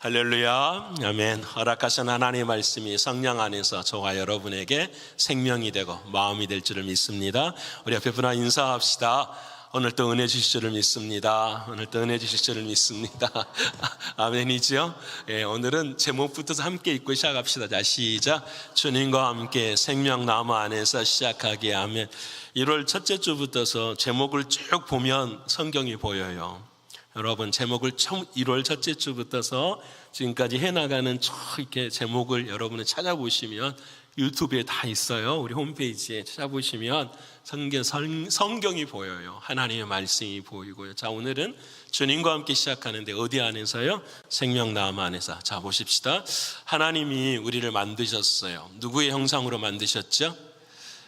할렐루야, 아멘. 허락하신 하나님의 말씀이 성령 안에서 저와 여러분에게 생명이 되고 마음이 될 줄을 믿습니다. 우리 옆에 분과 인사합시다. 오늘 또 은혜 주실 줄을 믿습니다. 오늘 또 은혜 주실 줄을 믿습니다. 아멘이죠? 예, 오늘은 제목부터 함께 읽고 시작합시다. 자, 시작. 주님과 함께 생명나무 안에서 시작하기에 아멘. 1월 첫째 주부터서 제목을 쭉 보면 성경이 보여요. 여러분, 제목을 1월 첫째 주부터서 지금까지 해나가는 이렇게 제목을 여러분은 찾아보시면 유튜브에 다 있어요. 우리 홈페이지에 찾아보시면 성경이 보여요. 하나님의 말씀이 보이고요. 자, 오늘은 주님과 함께 시작하는데 어디 안에서요? 생명나무 안에서. 자, 보십시다. 하나님이 우리를 만드셨어요. 누구의 형상으로 만드셨죠?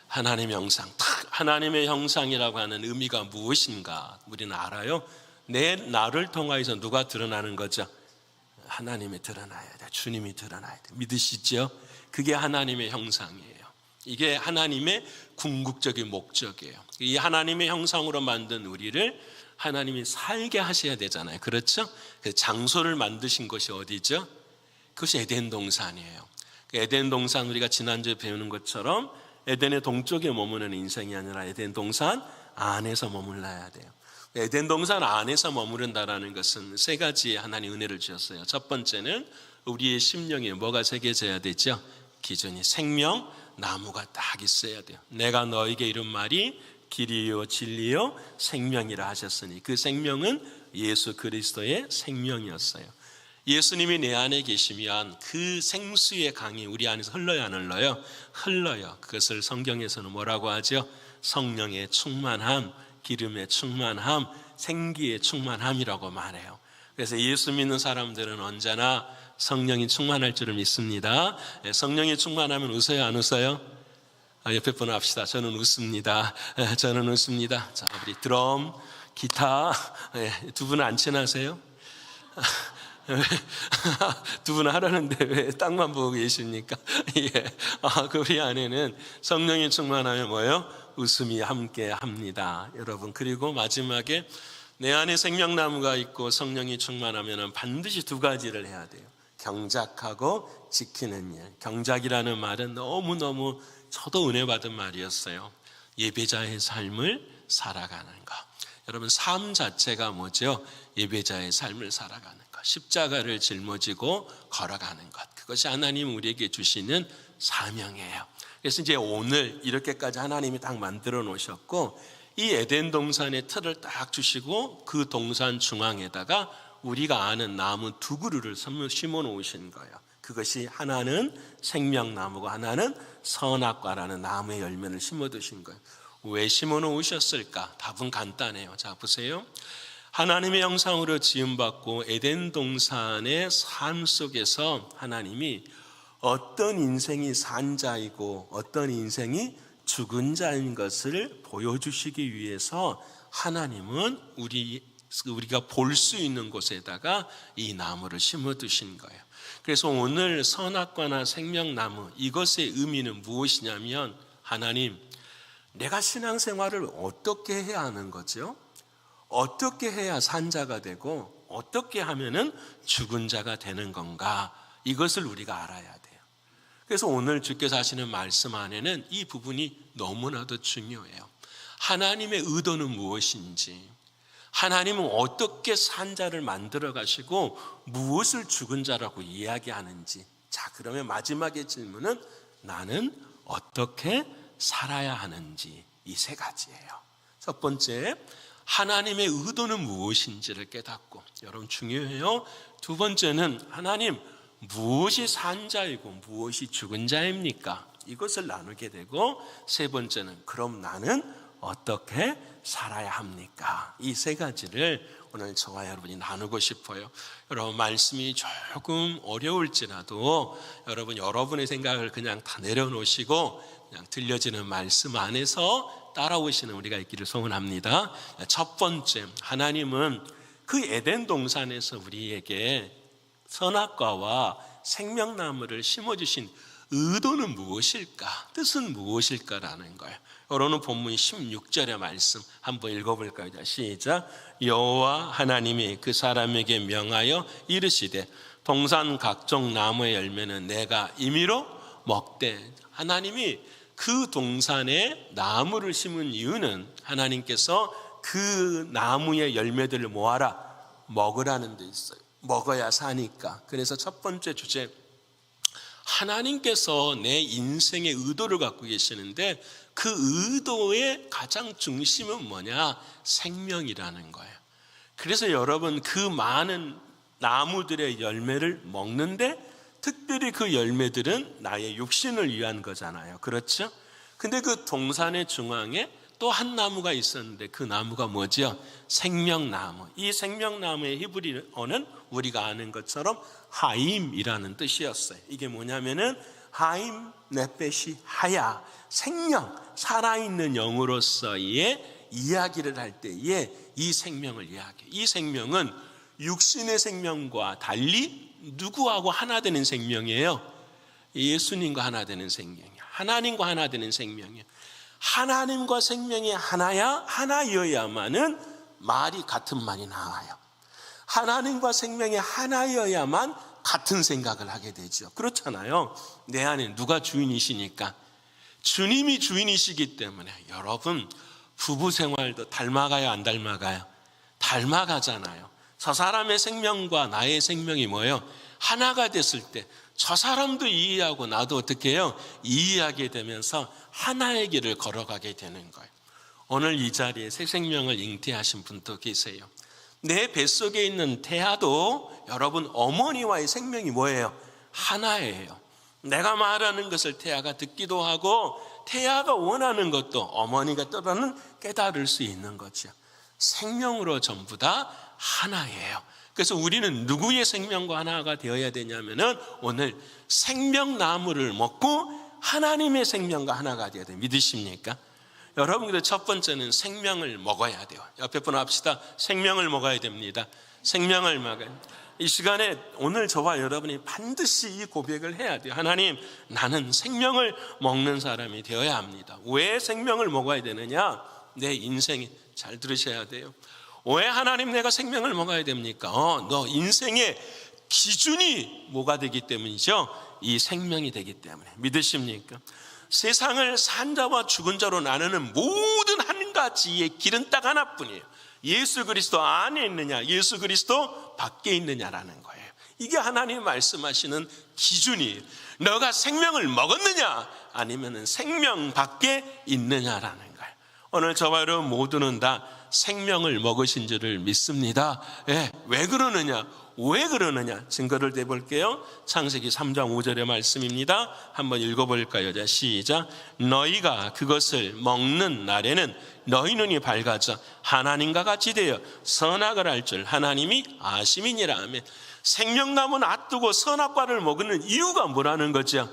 하나님의 형상. 하나님의 형상이라고 하는 의미가 무엇인가? 우리는 알아요. 나를 통하여서 누가 드러나는 거죠? 하나님이 드러나야 돼. 주님이 드러나야 돼. 믿으시죠? 그게 하나님의 형상이에요. 이게 하나님의 궁극적인 목적이에요. 이 하나님의 형상으로 만든 우리를 하나님이 살게 하셔야 되잖아요. 그렇죠? 그 장소를 만드신 것이 어디죠? 그것이 에덴 동산이에요. 그 에덴 동산 우리가 지난주에 배우는 것처럼 에덴의 동쪽에 머무는 인생이 아니라 에덴 동산 안에서 머물러야 돼요. 에덴 동산 안에서 머무른다라는 것은 세 가지의 하나님 은혜를 주셨어요. 첫 번째는 우리의 심령에 뭐가 새겨져야 되죠? 기준이 생명 나무가 딱 있어야 돼요. 내가 너에게 이른 말이 길이요 진리요 생명이라 하셨으니 그 생명은 예수 그리스도의 생명이었어요. 예수님이 내 안에 계시면 그 생수의 강이 우리 안에서 흘러야 안 흘러요? 흘러요. 그것을 성경에서는 뭐라고 하죠? 성령의 충만함, 기름의 충만함, 생기의 충만함이라고 말해요. 그래서 예수 믿는 사람들은 언제나 성령이 충만할 줄을 믿습니다. 성령이 충만하면 웃어요, 안 웃어요? 옆에 분 합시다. 저는 웃습니다. 저는 웃습니다. 자, 우리 드럼, 기타 두 분은 안 친하세요? 두 분 하라는데 왜 땅만 보고 계십니까? 예. 그 우리 안에는 성령이 충만하면 뭐예요? 웃음이 함께 합니다. 여러분, 그리고 마지막에 내 안에 생명나무가 있고 성령이 충만하면 반드시 두 가지를 해야 돼요. 경작하고 지키는 일. 경작이라는 말은 너무너무 저도 은혜 받은 말이었어요. 예배자의 삶을 살아가는 것. 여러분, 삶 자체가 뭐죠? 예배자의 삶을 살아가는 것. 십자가를 짊어지고 걸어가는 것. 그것이 하나님 우리에게 주시는 사명이에요. 그래서 이제 오늘 이렇게까지 하나님이 딱 만들어 놓으셨고 이 에덴 동산의 틀을 딱 주시고 그 동산 중앙에다가 우리가 아는 나무 두 그루를 심어 놓으신 거예요. 그것이 하나는 생명나무고 하나는 선악과라는 나무의 열매를 심어 두신 거예요. 왜 심어 놓으셨을까? 답은 간단해요. 자, 보세요. 하나님의 형상으로 지음받고 에덴 동산의 삶 속에서 하나님이 어떤 인생이 산 자이고 어떤 인생이 죽은 자인 것을 보여주시기 위해서 하나님은 우리가 볼 수 있는 곳에다가 이 나무를 심어 두신 거예요. 그래서 오늘 선악과나 생명나무 이것의 의미는 무엇이냐면 하나님, 내가 신앙생활을 어떻게 해야 하는 거죠? 어떻게 해야 산 자가 되고 어떻게 하면은 죽은 자가 되는 건가? 이것을 우리가 알아야 돼요. 그래서 오늘 주께서 하시는 말씀 안에는 이 부분이 너무나도 중요해요. 하나님의 의도는 무엇인지, 하나님은 어떻게 산 자를 만들어 가시고 무엇을 죽은 자라고 이야기하는지. 자, 그러면 마지막의 질문은 나는 어떻게 살아야 하는지. 이 세 가지예요. 첫 번째, 하나님의 의도는 무엇인지를 깨닫고, 여러분 중요해요. 두 번째는 하나님 무엇이 산 자이고 무엇이 죽은 자입니까? 이것을 나누게 되고, 세 번째는 그럼 나는 어떻게 살아야 합니까? 이 세 가지를 오늘 저와 여러분이 나누고 싶어요. 여러분, 말씀이 조금 어려울지라도 여러분의 생각을 그냥 다 내려놓으시고 그냥 들려지는 말씀 안에서 따라오시는 우리가 있기를 소원합니다. 첫 번째, 하나님은 그 에덴 동산에서 우리에게 선악과와 생명나무를 심어주신 의도는 무엇일까? 뜻은 무엇일까라는 거예요. 오늘 본문 16절의 말씀 한번 읽어볼까요? 시작. 여호와 하나님이 그 사람에게 명하여 이르시되 동산 각종 나무의 열매는 내가 임의로 먹되. 하나님이 그 동산에 나무를 심은 이유는 하나님께서 그 나무의 열매들을 모아라 먹으라는 데 있어요. 먹어야 사니까. 그래서 첫 번째 주제, 하나님께서 내 인생의 의도를 갖고 계시는데 그 의도의 가장 중심은 뭐냐? 생명이라는 거예요. 그래서 여러분, 그 많은 나무들의 열매를 먹는데 특별히 그 열매들은 나의 육신을 위한 거잖아요. 그렇죠? 근데 그 동산의 중앙에 또 한 나무가 있었는데 그 나무가 뭐죠? 생명나무. 이 생명나무의 히브리어는 우리가 아는 것처럼 하임이라는 뜻이었어요. 이게 뭐냐면은 하임 네페시 하야, 생명, 살아있는 영으로서의 이야기를 할 때에 이 생명을 이야기해요. 이 생명은 육신의 생명과 달리 누구하고 하나 되는 생명이에요? 예수님과 하나 되는 생명이에요. 하나님과 하나 되는 생명이에요. 하나님과 생명이 하나여야만은 말이 같은 말이 나와요. 하나님과 생명이 하나여야만 같은 생각을 하게 되죠. 그렇잖아요. 내 안에 누가 주인이시니까? 주님이 주인이시기 때문에. 여러분, 부부 생활도 닮아가요, 안 닮아가요? 닮아가잖아요. 저 사람의 생명과 나의 생명이 뭐예요? 하나가 됐을 때 저 사람도 이해하고 나도 어떻게 해요? 이해하게 되면서 하나의 길을 걸어가게 되는 거예요. 오늘 이 자리에 새 생명을 잉태하신 분도 계세요. 내 뱃속에 있는 태아도 여러분 어머니와의 생명이 뭐예요? 하나예요. 내가 말하는 것을 태아가 듣기도 하고 태아가 원하는 것도 어머니가 떠나는 깨달을 수 있는 거죠. 생명으로 전부 다 하나예요. 그래서 우리는 누구의 생명과 하나가 되어야 되냐면은 오늘 생명나무를 먹고 하나님의 생명과 하나가 되어야 돼요. 믿으십니까? 여러분, 첫 번째는 생명을 먹어야 돼요. 옆에 분 합시다. 생명을 먹어야 됩니다. 생명을 먹어야 돼요. 이 시간에 오늘 저와 여러분이 반드시 이 고백을 해야 돼요. 하나님, 나는 생명을 먹는 사람이 되어야 합니다. 왜 생명을 먹어야 되느냐? 내 인생이, 잘 들으셔야 돼요. 왜 하나님 내가 생명을 먹어야 됩니까? 너 인생의 기준이 뭐가 되기 때문이죠? 이 생명이 되기 때문에. 믿으십니까? 세상을 산 자와 죽은 자로 나누는 모든 한 가지의 길은 딱 하나뿐이에요. 예수 그리스도 안에 있느냐, 예수 그리스도 밖에 있느냐라는 거예요. 이게 하나님이 말씀하시는 기준이에요. 너가 생명을 먹었느냐, 아니면 생명 밖에 있느냐라는 거예요. 오늘 저와 여러분 모두는 다 생명을 먹으신 줄을 믿습니다. 왜 그러느냐? 왜 그러느냐? 증거를 대볼게요. 창세기 3장 5절의 말씀입니다. 한번 읽어볼까요? 자, 시작. 너희가 그것을 먹는 날에는 너희 눈이 밝아져 하나님과 같이 되어 선악을 알 줄 하나님이 아심이니라 하며. 생명나무 놔두고 선악과를 먹는 이유가 뭐라는 거죠?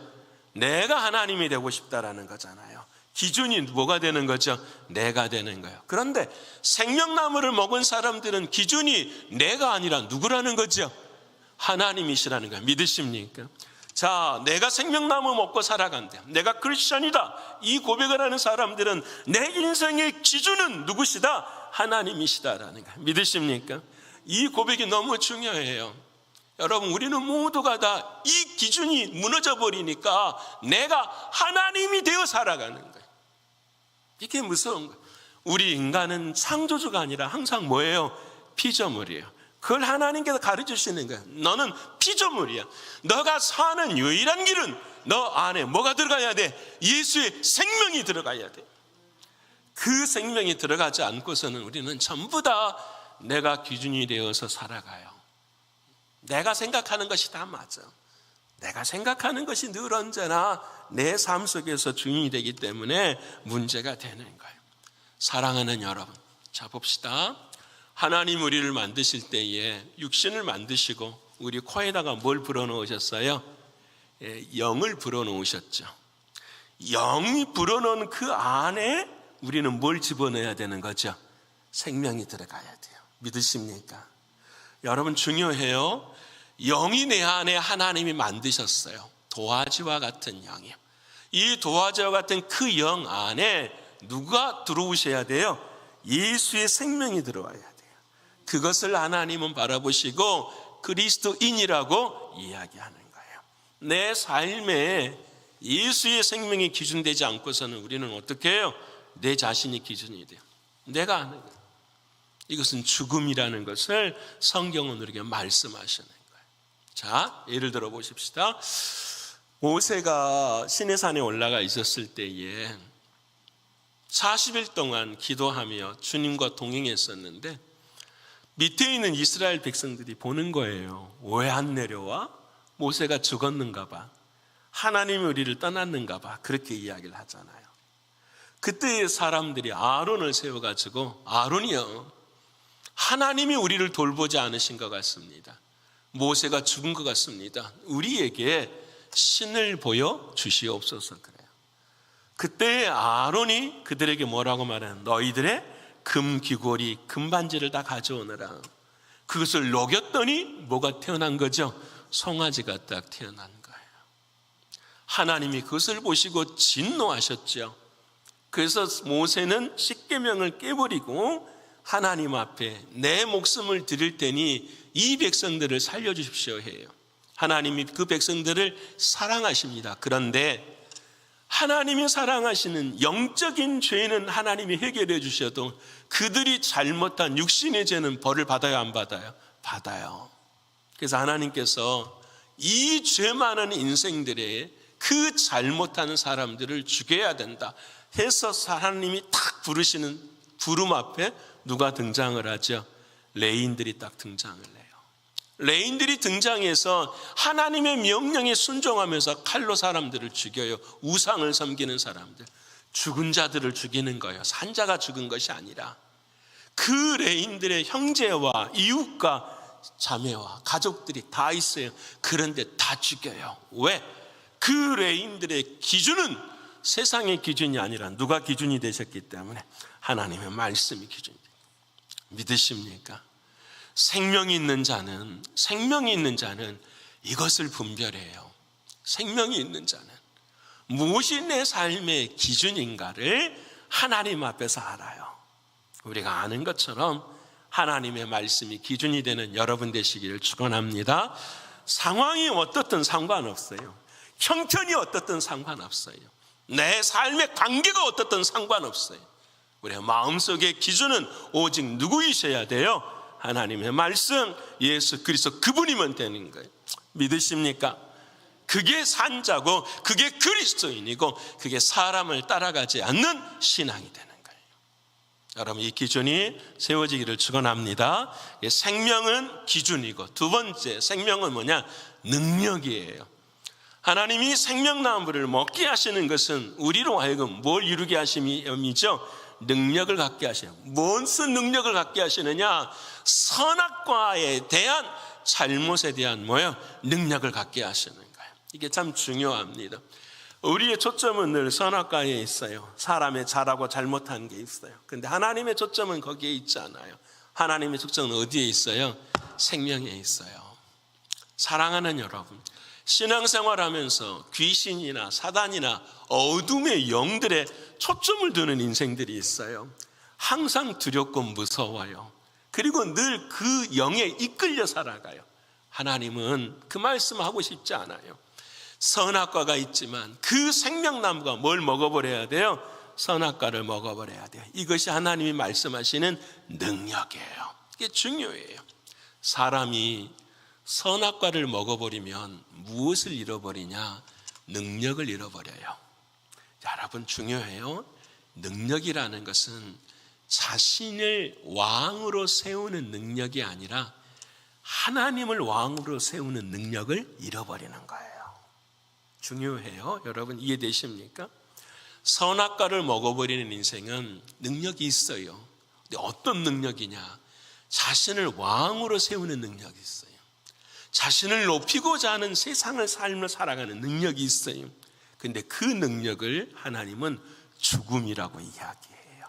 내가 하나님이 되고 싶다라는 거잖아요. 기준이 뭐가 되는 거죠? 내가 되는 거예요. 그런데 생명나무를 먹은 사람들은 기준이 내가 아니라 누구라는 거죠? 하나님이시라는 거예요. 믿으십니까? 자, 내가 생명나무 먹고 살아간대. 내가 크리스천이다. 이 고백을 하는 사람들은 내 인생의 기준은 누구시다? 하나님이시다라는 거예요. 믿으십니까? 이 고백이 너무 중요해요. 여러분, 우리는 모두가 다 이 기준이 무너져 버리니까 내가 하나님이 되어 살아가는 거예요. 이게 무서운 거예요. 우리 인간은 창조주가 아니라 항상 뭐예요? 피조물이에요. 그걸 하나님께서 가르쳐주시는 거예요. 너는 피조물이야. 너가 사는 유일한 길은 너 안에 뭐가 들어가야 돼? 예수의 생명이 들어가야 돼. 그 생명이 들어가지 않고서는 우리는 전부 다 내가 기준이 되어서 살아가요. 내가 생각하는 것이 다 맞아. 내가 생각하는 것이 늘 언제나 내 삶 속에서 주인이 되기 때문에 문제가 되는 거예요. 사랑하는 여러분, 자 봅시다. 하나님 우리를 만드실 때에 육신을 만드시고 우리 코에다가 뭘 불어넣으셨어요? 영을 불어넣으셨죠. 영이 불어넣은 그 안에 우리는 뭘 집어넣어야 되는 거죠? 생명이 들어가야 돼요. 믿으십니까? 여러분, 중요해요. 영이 내 안에 하나님이 만드셨어요. 도화지와 같은 영이요. 이 도화지와 같은 그 영 안에 누가 들어오셔야 돼요? 예수의 생명이 들어와야 돼요. 그것을 하나님은 바라보시고 그리스도인이라고 이야기하는 거예요. 내 삶에 예수의 생명이 기준되지 않고서는 우리는 어떻게 해요? 내 자신이 기준이 돼요. 내가 하는 거예요. 이것은 죽음이라는 것을 성경은 우리에게 말씀하시는 거예요. 자, 예를 들어 보십시다. 모세가 시내산에 올라가 있었을 때에 40일 동안 기도하며 주님과 동행했었는데 밑에 있는 이스라엘 백성들이 보는 거예요. 왜 안 내려와? 모세가 죽었는가 봐. 하나님이 우리를 떠났는가 봐. 그렇게 이야기를 하잖아요. 그때 사람들이 아론을 세워가지고 아론이요, 하나님이 우리를 돌보지 않으신 것 같습니다. 모세가 죽은 것 같습니다. 우리에게 신을 보여 주시옵소서. 그래요. 그때 아론이 그들에게 뭐라고 말하는, 너희들의 금귀걸이 금반지를 다 가져오너라. 그것을 녹였더니 뭐가 태어난 거죠? 송아지가 딱 태어난 거예요. 하나님이 그것을 보시고 진노하셨죠. 그래서 모세는 십계명을 깨버리고 하나님 앞에 내 목숨을 드릴 테니 이 백성들을 살려주십시오 해요. 하나님이 그 백성들을 사랑하십니다. 그런데 하나님이 사랑하시는 영적인 죄는 하나님이 해결해 주셔도 그들이 잘못한 육신의 죄는 벌을 받아요, 안 받아요? 받아요. 그래서 하나님께서 이 죄 많은 인생들의 그 잘못하는 사람들을 죽여야 된다 해서 하나님이 딱 부르시는 부름 앞에 누가 등장을 하죠? 레인들이 딱 등장을 해요. 레인들이 등장해서 하나님의 명령에 순종하면서 칼로 사람들을 죽여요. 우상을 섬기는 사람들, 죽은 자들을 죽이는 거예요. 산자가 죽은 것이 아니라 그 레인들의 형제와 이웃과 자매와 가족들이 다 있어요. 그런데 다 죽여요. 왜? 그 레인들의 기준은 세상의 기준이 아니라 누가 기준이 되셨기 때문에 하나님의 말씀이 기준이 돼요. 믿으십니까? 생명이 있는 자는 이것을 분별해요. 생명이 있는 자는 무엇이 내 삶의 기준인가를 하나님 앞에서 알아요. 우리가 아는 것처럼 하나님의 말씀이 기준이 되는 여러분 되시기를 축원합니다. 상황이 어떻든 상관없어요. 형편이 어떻든 상관없어요. 내 삶의 관계가 어떻든 상관없어요. 우리의 마음속의 기준은 오직 누구이셔야 돼요? 하나님의 말씀, 예수 그리스도, 그분이면 되는 거예요. 믿으십니까? 그게 산자고 그게 그리스도인이고 그게 사람을 따라가지 않는 신앙이 되는 거예요. 여러분, 이 기준이 세워지기를 축원합니다. 생명은 기준이고 두 번째 생명은 뭐냐? 능력이에요. 하나님이 생명나무를 먹게 하시는 것은 우리로 하여금 뭘 이루게 하심이죠? 능력을 갖게 하셔요. 무슨 능력을 갖게 하시느냐? 선악과에 대한 잘못에 대한 능력을 갖게 하시는 거예요. 이게 참 중요합니다. 우리의 초점은 늘 선악과에 있어요. 사람의 잘하고 잘못한 게 있어요. 근데 하나님의 초점은 거기에 있지 않아요. 하나님의 초점은 어디에 있어요? 생명에 있어요. 사랑하는 여러분, 신앙생활하면서 귀신이나 사단이나 어둠의 영들의 초점을 두는 인생들이 있어요. 항상 두렵고 무서워요. 그리고 늘 그 영에 이끌려 살아가요. 하나님은 그 말씀하고 싶지 않아요. 선악과가 있지만 그 생명나무가 뭘 먹어버려야 돼요? 선악과를 먹어버려야 돼요. 이것이 하나님이 말씀하시는 능력이에요. 이게 중요해요. 사람이 선악과를 먹어버리면 무엇을 잃어버리냐? 능력을 잃어버려요. 여러분, 중요해요. 능력이라는 것은 자신을 왕으로 세우는 능력이 아니라 하나님을 왕으로 세우는 능력을 잃어버리는 거예요. 중요해요. 여러분, 이해되십니까? 선악과를 먹어버리는 인생은 능력이 있어요. 근데 어떤 능력이냐? 자신을 왕으로 세우는 능력이 있어요. 자신을 높이고자 하는 세상을 삶을 살아가는 능력이 있어요. 근데 그 능력을 하나님은 죽음이라고 이야기해요.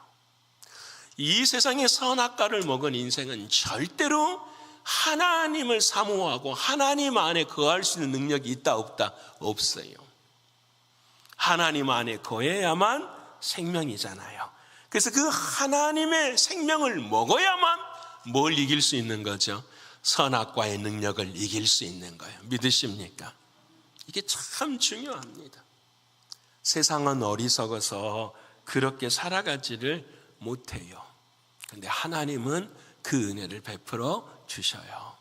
이 세상의 선악과를 먹은 인생은 절대로 하나님을 사모하고 하나님 안에 거할 수 있는 능력이 있다 없다? 없어요. 하나님 안에 거해야만 생명이잖아요. 그래서 그 하나님의 생명을 먹어야만 뭘 이길 수 있는 거죠? 선악과의 능력을 이길 수 있는 거예요. 믿으십니까? 이게 참 중요합니다. 세상은 어리석어서 그렇게 살아가지를 못해요. 그런데 하나님은 그 은혜를 베풀어 주셔요.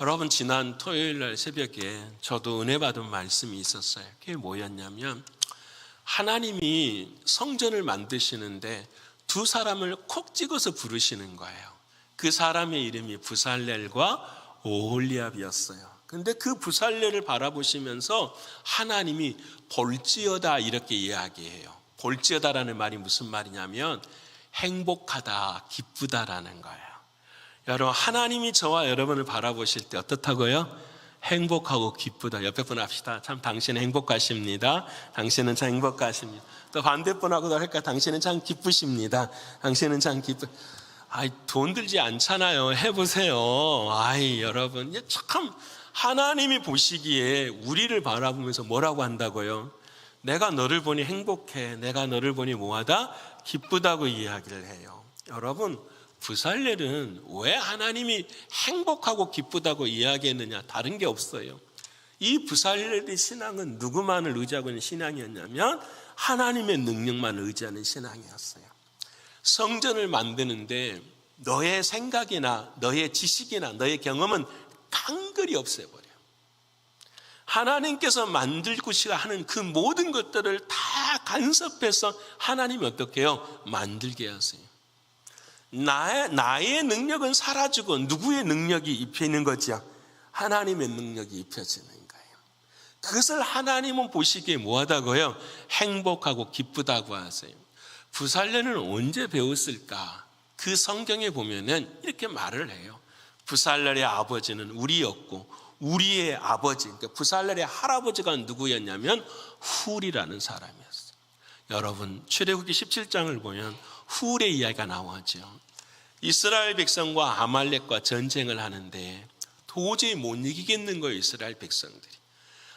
여러분, 지난 토요일 날 새벽에 저도 은혜 받은 말씀이 있었어요. 그게 뭐였냐면, 하나님이 성전을 만드시는데 두 사람을 콕 찍어서 부르시는 거예요. 그 사람의 이름이 부살렐과 오홀리압이었어요. 근데 그 부살렐을 바라보시면서 하나님이 볼지어다 이렇게 이야기해요. 볼지어다라는 말이 무슨 말이냐면 행복하다, 기쁘다라는 거예요. 여러분, 하나님이 저와 여러분을 바라보실 때 어떻다고요? 행복하고 기쁘다. 옆에 분 합시다. 참 당신은 행복하십니다. 당신은 참 행복하십니다. 또 반대분하고도 할까? 당신은 참 기쁘십니다. 당신은 참 기쁘. 돈 들지 않잖아요. 해보세요. 여러분, 참 하나님이 보시기에 우리를 바라보면서 뭐라고 한다고요? 내가 너를 보니 행복해. 내가 너를 보니 뭐하다? 기쁘다고 이야기를 해요. 여러분, 부살렐은 왜 하나님이 행복하고 기쁘다고 이야기했느냐? 다른 게 없어요. 이 부살렐의 신앙은 누구만을 의지하고 있는 신앙이었냐면 하나님의 능력만을 의지하는 신앙이었어요. 성전을 만드는데 너의 생각이나 너의 지식이나 너의 경험은 깡그리 없애버려요. 하나님께서 만들고자 하는 그 모든 것들을 다 간섭해서 하나님이 어떻게 해요? 만들게 하세요. 나의 능력은 사라지고 누구의 능력이 입혀있는 거죠? 하나님의 능력이 입혀지는 거예요. 그것을 하나님은 보시기에 뭐하다고요? 행복하고 기쁘다고 하세요. 부살렐은 언제 배웠을까? 그 성경에 보면은 이렇게 말을 해요. 부살렐의 아버지는 우리였고 우리의 아버지, 그러니까 부살렐의 할아버지가 누구였냐면 훌이라는 사람이었어요. 여러분, 출애굽기 17장을 보면 훌의 이야기가 나오죠. 이스라엘 백성과 아말렉과 전쟁을 하는데 도저히 못 이기겠는 거예요. 이스라엘 백성들이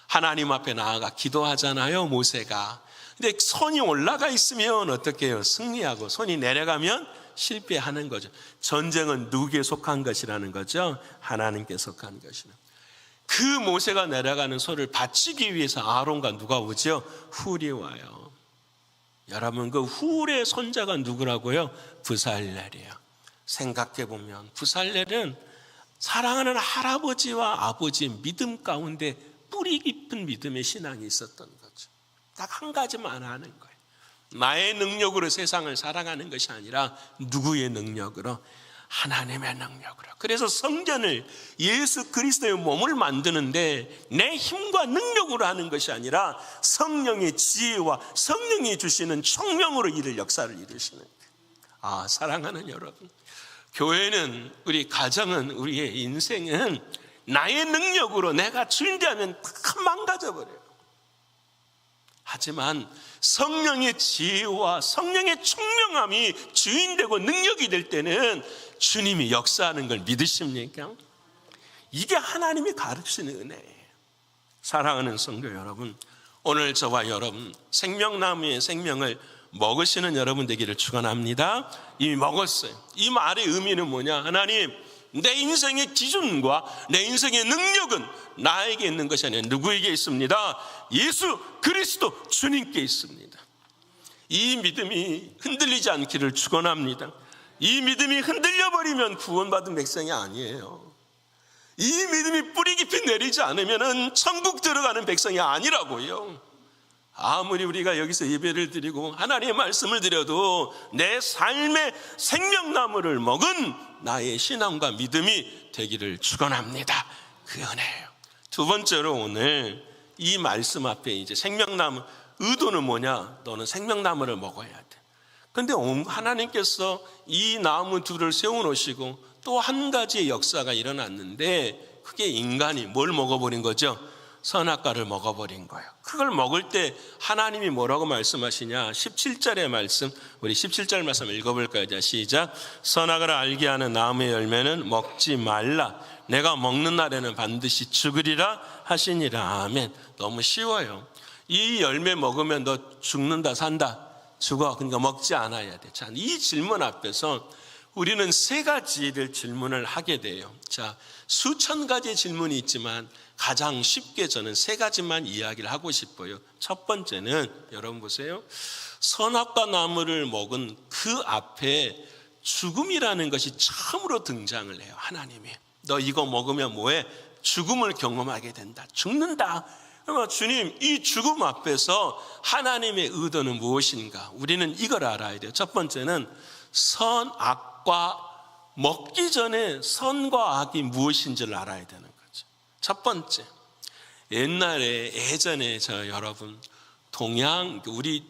하나님 앞에 나아가 기도하잖아요, 모세가. 근데 손이 올라가 있으면 어떻게 해요? 승리하고 손이 내려가면 실패하는 거죠. 전쟁은 누구에게 속한 것이라는 거죠? 하나님께 속한 것이라. 그 모세가 내려가는 손을 받치기 위해서 아론과 누가 오죠? 훌이 와요. 여러분, 그 훌의 손자가 누구라고요? 부살렐이에요. 생각해보면 부살렐은 사랑하는 할아버지와 아버지의 믿음 가운데 뿌리 깊은 믿음의 신앙이 있었던 거죠. 딱 한 가지만 하는 거예요. 나의 능력으로 세상을 살아가는 것이 아니라 누구의 능력으로? 하나님의 능력으로. 그래서 성전을 예수 그리스도의 몸을 만드는데 내 힘과 능력으로 하는 것이 아니라 성령의 지혜와 성령이 주시는 총명으로 이를 역사를 이루시는 거예요. 사랑하는 여러분, 교회는, 우리 가정은, 우리의 인생은 나의 능력으로 내가 주인되면 다 망가져버려요. 하지만 성령의 지혜와 성령의 총명함이 주인되고 능력이 될 때는 주님이 역사하는 걸 믿으십니까? 이게 하나님이 가르치는 은혜예요. 사랑하는 성도 여러분, 오늘 저와 여러분 생명나무의 생명을 먹으시는 여러분 되기를 축원합니다. 이미 먹었어요. 이 말의 의미는 뭐냐? 하나님, 내 인생의 기준과 내 인생의 능력은 나에게 있는 것이 아니라 누구에게 있습니다? 예수 그리스도 주님께 있습니다. 이 믿음이 흔들리지 않기를 축원합니다. 이 믿음이 흔들려버리면 구원받은 백성이 아니에요. 이 믿음이 뿌리 깊이 내리지 않으면 천국 들어가는 백성이 아니라고요. 아무리 우리가 여기서 예배를 드리고 하나님의 말씀을 드려도 내 삶의 생명나무를 먹은 나의 신앙과 믿음이 되기를 축원합니다. 그 은혜예요. 두 번째로 오늘 이 말씀 앞에 이제 생명나무, 의도는 뭐냐? 너는 생명나무를 먹어야 돼. 그런데 하나님께서 이 나무 둘을 세워놓으시고 또 한 가지의 역사가 일어났는데 그게 인간이 뭘 먹어버린 거죠? 선악과를 먹어버린 거예요. 그걸 먹을 때 하나님이 뭐라고 말씀하시냐? 17절의 말씀, 우리 17절 말씀 읽어볼까요? 자, 시작. 선악을 알게 하는 나무의 열매는 먹지 말라. 내가 먹는 날에는 반드시 죽으리라 하시니라. 아멘. 너무 쉬워요. 이 열매 먹으면 너 죽는다, 산다, 죽어. 그러니까 먹지 않아야 돼. 자, 이 질문 앞에서 우리는 세 가지를 질문을 하게 돼요. 자, 수천 가지 질문이 있지만 가장 쉽게 저는 세 가지만 이야기를 하고 싶어요. 첫 번째는 여러분 보세요. 선악과 나무를 먹은 그 앞에 죽음이라는 것이 처음으로 등장을 해요. 하나님이 너 이거 먹으면 뭐해? 죽음을 경험하게 된다. 죽는다. 그러면 주님, 이 죽음 앞에서 하나님의 의도는 무엇인가? 우리는 이걸 알아야 돼요. 첫 번째는 선악과 먹기 전에 선과 악이 무엇인지를 알아야 되는 거죠. 첫 번째, 예전에 여러분 동양 우리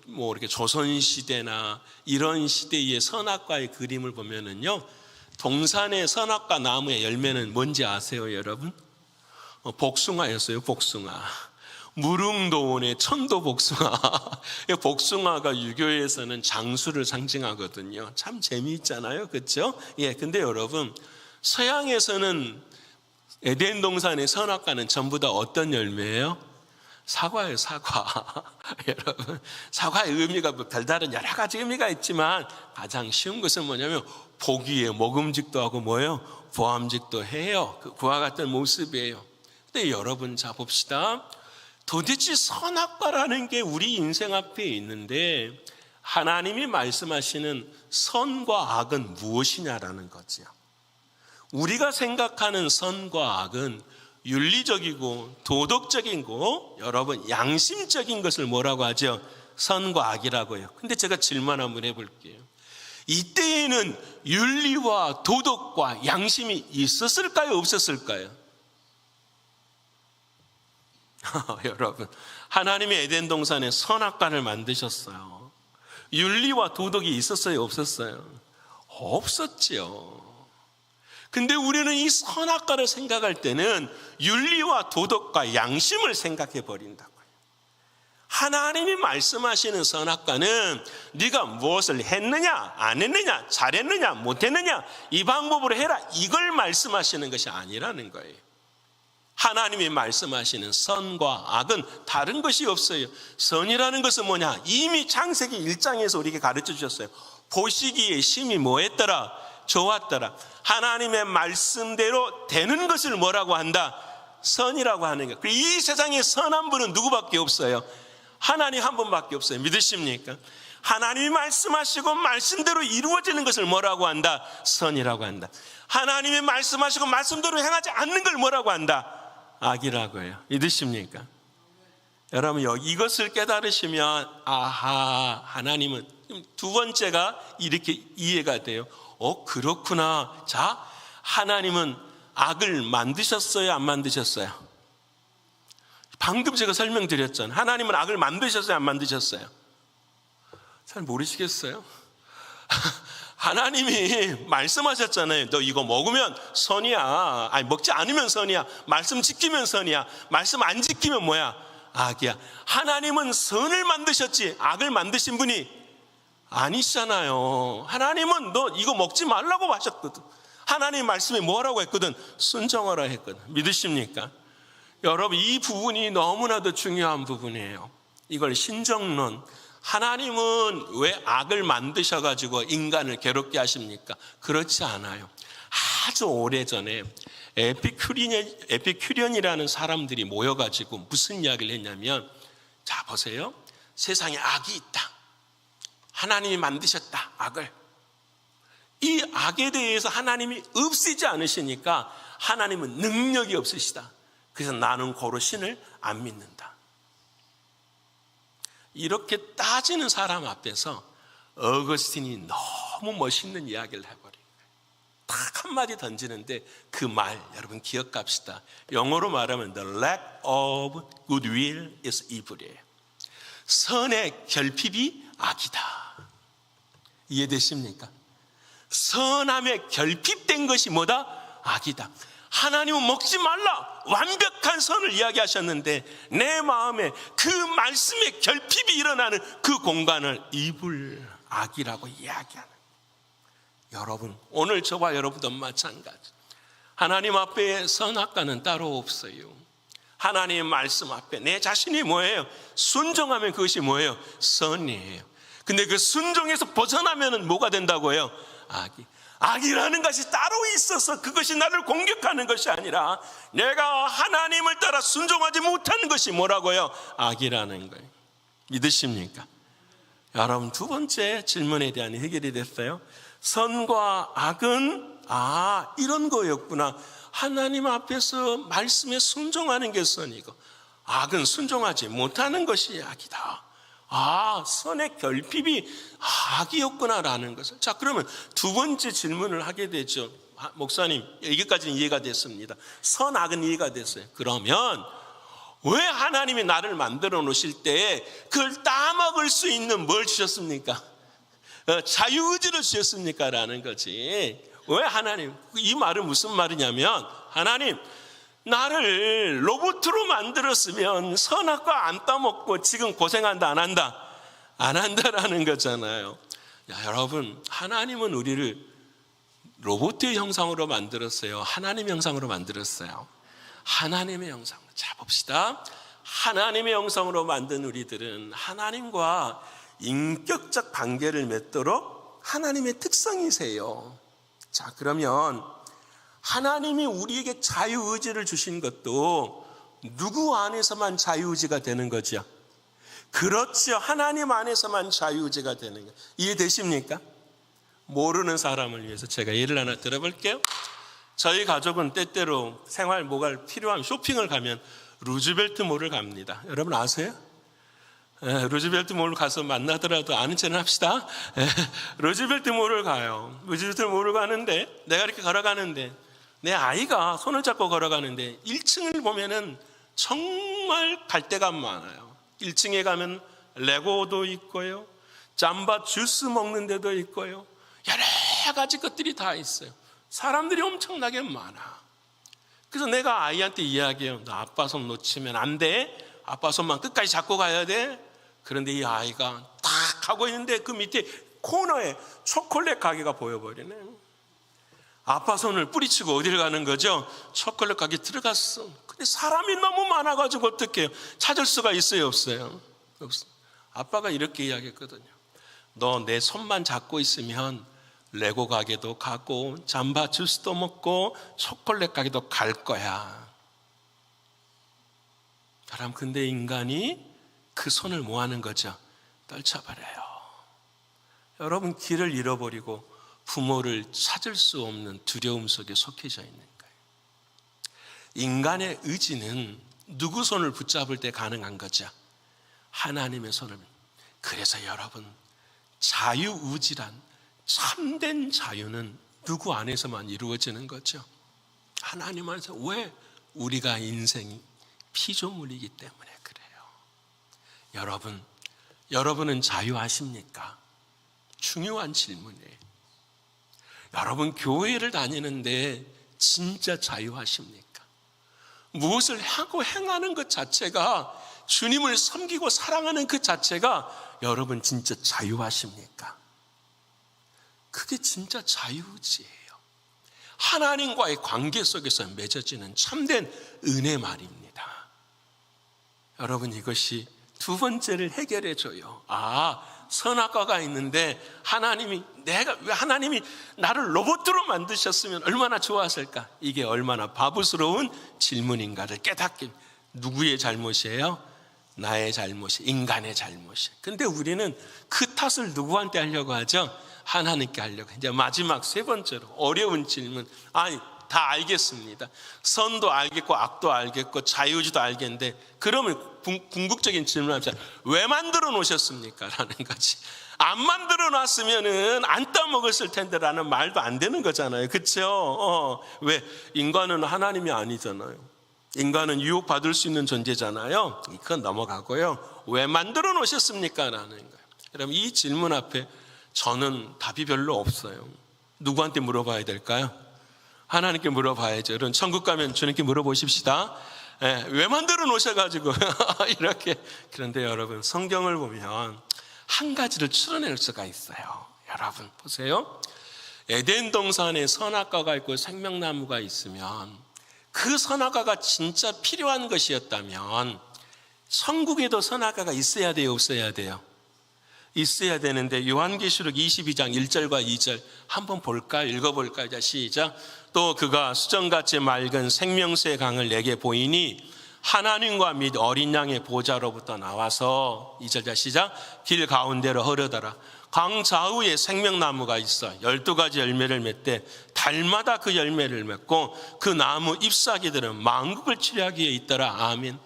뭐 이렇게 조선 시대나 이런 시대의 선악과의 그림을 보면은요, 동산의 선악과 나무의 열매는 뭔지 아세요, 여러분? 복숭아였어요, 복숭아. 무릉도원의 천도복숭아. 복숭아가 유교에서는 장수를 상징하거든요. 참 재미있잖아요, 그렇죠? 예, 근데 여러분, 서양에서는 에덴 동산의 선악과는 전부 다 어떤 열매예요? 사과예요, 사과. 여러분, 사과의 의미가 뭐 별다른 여러 가지 의미가 있지만 가장 쉬운 것은 뭐냐면 보기에 먹음직도 하고 뭐예요? 보암직도 해요. 그와 같은 모습이에요. 근데 여러분, 자 봅시다. 도대체 선악과라는 게 우리 인생 앞에 있는데 하나님이 말씀하시는 선과 악은 무엇이냐라는 거죠. 우리가 생각하는 선과 악은 윤리적이고 도덕적이고 여러분 양심적인 것을 뭐라고 하죠? 선과 악이라고 해요. 근데 제가 질문 한번 해볼게요. 이때에는 윤리와 도덕과 양심이 있었을까요? 없었을까요? 여러분, 하나님이 에덴 동산에 선악과를 만드셨어요. 윤리와 도덕이 있었어요? 없었어요? 없었지요. 근데 우리는 이 선악과를 생각할 때는 윤리와 도덕과 양심을 생각해 버린다고요. 하나님이 말씀하시는 선악과는 네가 무엇을 했느냐, 안 했느냐, 잘했느냐, 못했느냐, 이 방법으로 해라, 이걸 말씀하시는 것이 아니라는 거예요. 하나님이 말씀하시는 선과 악은 다른 것이 없어요. 선이라는 것은 뭐냐? 이미 창세기 1장에서 우리에게 가르쳐 주셨어요. 보시기에 심히 뭐했더라? 좋았더라. 하나님의 말씀대로 되는 것을 뭐라고 한다? 선이라고 하는 거예요. 이 세상에 선한 분은 누구밖에 없어요? 하나님 한 분밖에 없어요. 믿으십니까? 하나님이 말씀하시고 말씀대로 이루어지는 것을 뭐라고 한다? 선이라고 한다. 하나님이 말씀하시고 말씀대로 행하지 않는 걸 뭐라고 한다? 악이라고 해요. 믿으십니까? 여러분, 이것을 깨달으시면 아하, 하나님은 두 번째가 이렇게 이해가 돼요. 그렇구나. 자, 하나님은 악을 만드셨어요, 안 만드셨어요? 방금 제가 설명드렸잖아요. 하나님은 악을 만드셨어요, 안 만드셨어요? 잘 모르시겠어요? 하나님이 말씀하셨잖아요. 너 이거 먹으면 선이야. 아니, 먹지 않으면 선이야. 말씀 지키면 선이야. 말씀 안 지키면 뭐야? 악이야. 하나님은 선을 만드셨지 악을 만드신 분이 아니시잖아요. 하나님은 너 이거 먹지 말라고 하셨거든. 하나님 말씀이 뭐라고 했거든? 순종하라 했거든. 믿으십니까? 여러분, 이 부분이 너무나도 중요한 부분이에요. 이걸 신정론, 하나님은 왜 악을 만드셔가지고 인간을 괴롭게 하십니까? 그렇지 않아요. 아주 오래전에 에피큐리언이라는 사람들이 모여가지고 무슨 이야기를 했냐면, 자 보세요, 세상에 악이 있다. 하나님이 만드셨다, 악을. 이 악에 대해서 하나님이 없애지 않으시니까 하나님은 능력이 없으시다. 그래서 나는 고로 신을 안 믿는다. 이렇게 따지는 사람 앞에서 어거스틴이 너무 멋있는 이야기를 해버린 거예요. 딱 한마디 던지는데 그 말 여러분 기억합시다. 영어로 말하면 The lack of goodwill is evil이에요. 선의 결핍이 악이다. 이해되십니까? 선함에 결핍된 것이 뭐다? 악이다. 하나님은 먹지 말라 완벽한 선을 이야기하셨는데 내 마음에 그 말씀의 결핍이 일어나는 그 공간을 이불 악이라고 이야기하는, 여러분 오늘 저와 여러분도 마찬가지. 하나님 앞에 선악과는 따로 없어요. 하나님의 말씀 앞에 내 자신이 뭐예요? 순종하면 그것이 뭐예요? 선이에요. 근데 그 순종에서 벗어나면 뭐가 된다고요? 악이. 악이라는 것이 따로 있어서 그것이 나를 공격하는 것이 아니라 내가 하나님을 따라 순종하지 못하는 것이 뭐라고요? 악이라는 거예요. 믿으십니까? 여러분, 두 번째 질문에 대한 해결이 됐어요. 선과 악은 이런 거였구나. 하나님 앞에서 말씀에 순종하는 게 선이고 악은 순종하지 못하는 것이 악이다. 선의 결핍이 악이었구나라는 것을. 자, 그러면 두 번째 질문을 하게 되죠. 목사님, 여기까지는 이해가 됐습니다. 선, 악은 이해가 됐어요. 그러면 왜 하나님이 나를 만들어 놓으실 때 그걸 따먹을 수 있는 뭘 주셨습니까? 자유의지를 주셨습니까? 라는 거지. 왜 하나님, 이 말은 무슨 말이냐면, 하나님 나를 로봇으로 만들었으면 선악과 안 따먹고 지금 고생한다 안 한다? 안 한다라는 거잖아요. 여러분, 하나님은 우리를 로봇의 형상으로 만들었어요? 하나님의 형상으로 만들었어요? 하나님의 형상으로. 자, 봅시다. 하나님의 형상으로 만든 우리들은 하나님과 인격적 관계를 맺도록 하나님의 특성이세요. 자, 그러면 하나님이 우리에게 자유의지를 주신 것도 누구 안에서만 자유의지가 되는 거죠? 그렇죠. 하나님 안에서만 자유의지가 되는 거예요. 이해되십니까? 모르는 사람을 위해서 제가 예를 하나 들어볼게요. 저희 가족은 때때로 생활 뭐가 필요하면 쇼핑을 가면 루즈벨트 몰을 갑니다. 여러분 아세요? 루즈벨트 몰을 가서 만나더라도 아는 체는 합시다. 루즈벨트 몰을 가요. 루즈벨트 몰을 가는데 내가 이렇게 걸어가는데 내 아이가 손을 잡고 걸어가는데 1층을 보면은 정말 갈 데가 많아요. 1층에 가면 레고도 있고요, 잠바 주스 먹는 데도 있고요, 여러 가지 것들이 다 있어요. 사람들이 엄청나게 많아. 그래서 내가 아이한테 이야기해요. 너 아빠 손 놓치면 안 돼. 아빠 손만 끝까지 잡고 가야 돼. 그런데 이 아이가 딱 하고 있는데 그 밑에 코너에 초콜릿 가게가 보여버리네. 아빠 손을 뿌리치고 어디를 가는 거죠? 초콜릿 가게 들어갔어. 근데 사람이 너무 많아가지고 어떡해요? 찾을 수가 있어요, 없어요? 없어. 아빠가 이렇게 이야기했거든요. 너 내 손만 잡고 있으면 레고 가게도 가고 잠바 주스도 먹고 초콜릿 가게도 갈 거야. 그럼 근데 인간이 그 손을 뭐 하는 거죠? 떨쳐버려요. 여러분, 길을 잃어버리고 부모를 찾을 수 없는 두려움 속에 속해져 있는 거예요. 인간의 의지는 누구 손을 붙잡을 때 가능한 거죠? 하나님의 손을. 그래서 여러분, 자유의지란 참된 자유는 누구 안에서만 이루어지는 거죠? 하나님 안에서. 왜? 우리가 인생이 피조물이기 때문에 그래요. 여러분은 자유하십니까? 중요한 질문이에요. 여러분, 교회를 다니는데 진짜 자유하십니까? 무엇을 하고 행하는 것 자체가, 주님을 섬기고 사랑하는 그 자체가 여러분 진짜 자유하십니까? 그게 진짜 자유의지예요. 하나님과의 관계 속에서 맺어지는 참된 은혜 말입니다. 여러분, 이것이 두 번째를 해결해 줘요. 선악과가 있는데 왜 하나님이 나를 로봇으로 만드셨으면 얼마나 좋았을까? 이게 얼마나 바보스러운 질문인가를 깨닫게. 누구의 잘못이에요? 나의 잘못이, 인간의 잘못이. 근데 우리는 그 탓을 누구한테 하려고 하죠? 하나님께 하려고. 이제 마지막 세 번째로 어려운 질문. 다 알겠습니다. 선도 알겠고 악도 알겠고 자유의지도 알겠는데, 그러면 궁극적인 질문을 합시다. 왜 만들어 놓으셨습니까? 라는 거지. 안 만들어 놨으면은 안 따먹었을 텐데 라는 말도 안 되는 거잖아요. 그렇죠? 왜? 인간은 하나님이 아니잖아요. 인간은 유혹받을 수 있는 존재잖아요. 그건 넘어가고요. 왜 만들어 놓으셨습니까? 라는 거예요. 여러분, 이 질문 앞에 저는 답이 별로 없어요. 누구한테 물어봐야 될까요? 하나님께 물어봐야죠. 여러분 천국 가면 주님께 물어보십시다. 왜 만들어 놓으셔가지고 이렇게. 그런데 여러분 성경을 보면 한 가지를 추론할 수가 있어요. 여러분 보세요. 에덴 동산에 선악과가 있고 생명나무가 있으면 그 선악과가 진짜 필요한 것이었다면 천국에도 선악과가 있어야 돼요, 없어야 돼요? 있어야 되는데 요한계시록 22장 1절과 2절 한번 볼까요? 읽어볼까요? 자, 시작. 또 그가 수정같이 맑은 생명수의 강을 내게 보이니 하나님과 및 어린 양의 보좌로부터 나와서 2절, 자, 시작. 길 가운데로 흐르더라. 강 좌우에 생명나무가 있어 12가지 열매를 맺되 달마다 그 열매를 맺고 그 나무 잎사귀들은 만국을 치료하기에 있더라. 아멘.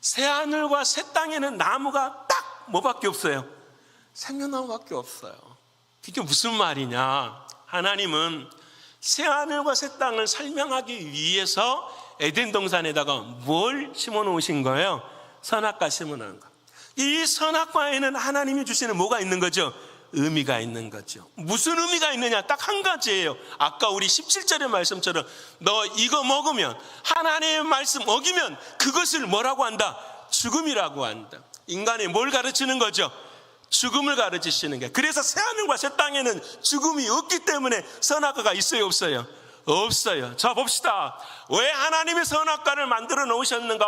새하늘과 새 땅에는 나무가 딱 뭐밖에 없어요? 생명나무밖에 없어요. 그게 무슨 말이냐? 하나님은 새하늘과 새 땅을 설명하기 위해서 에덴 동산에다가 뭘 심어 놓으신 거예요? 선악과 심어 놓은 거. 이 선악과에는 하나님이 주시는 뭐가 있는 거죠? 의미가 있는 거죠. 무슨 의미가 있느냐? 딱 한 가지예요. 아까 우리 17절의 말씀처럼 너 이거 먹으면, 하나님의 말씀 어기면 그것을 뭐라고 한다? 죽음이라고 한다. 인간이 뭘 가르치는 거죠? 죽음을 가르치시는 게. 그래서 새하늘과 새 땅에는 죽음이 없기 때문에 선악과가 있어요, 없어요? 없어요. 자, 봅시다. 왜 하나님이 선악과를 만들어 놓으셨는가?